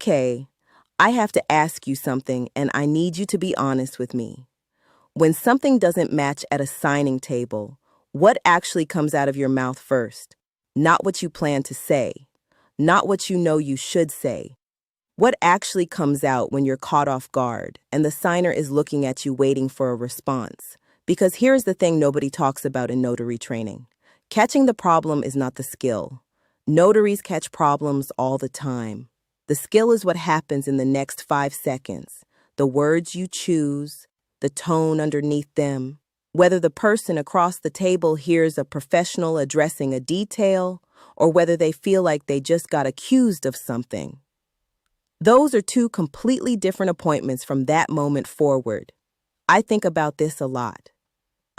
Okay, I have to ask you something, and I need you to be honest with me. When something doesn't match at a signing table, what actually comes out of your mouth first? Not what you plan to say, not what you know you should say. What actually comes out when you're caught off guard and the signer is looking at you waiting for a response? Because here's the thing nobody talks about in notary training. Catching the problem is not the skill. Notaries catch problems all the time. The skill is what happens in the next 5 seconds, the words you choose, the tone underneath them, whether the person across the table hears a professional addressing a detail or whether they feel like they just got accused of something. Those are two completely different appointments from that moment forward. I think about this a lot.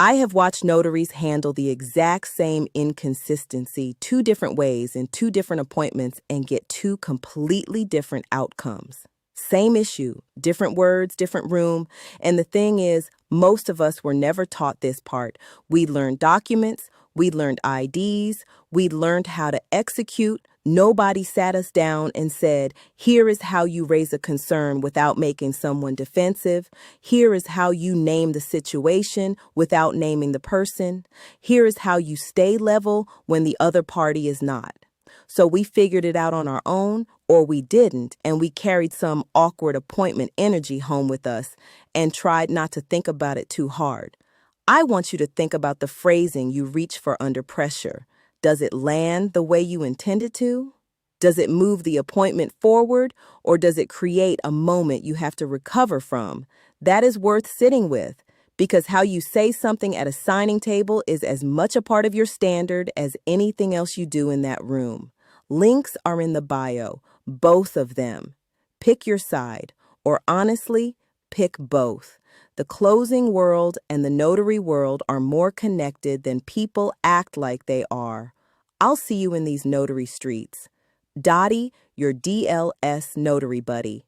I have watched notaries handle the exact same inconsistency 2 different ways in 2 different appointments and get 2 completely different outcomes. Same issue, different words, different room. And the thing is, most of us were never taught this part. We learned documents, we learned IDs, we learned how to execute. Nobody sat us down and said, here is how you raise a concern without making someone defensive. Here is how you name the situation without naming the person. Here is how you stay level when the other party is not. So we figured it out on our own, or we didn't, and we carried some awkward appointment energy home with us and tried not to think about it too hard. I want you to think about the phrasing you reach for under pressure. Does it land the way you intended to? Does it move the appointment forward, or does it create a moment you have to recover from? That is worth sitting with, because how you say something at a signing table is as much a part of your standard as anything else you do in that room. Links are in the bio, both of them. Pick your side, or honestly, pick both. The closing world and the notary world are more connected than people act like they are. I'll see you in these notary streets. Dottie, your DLS notary buddy.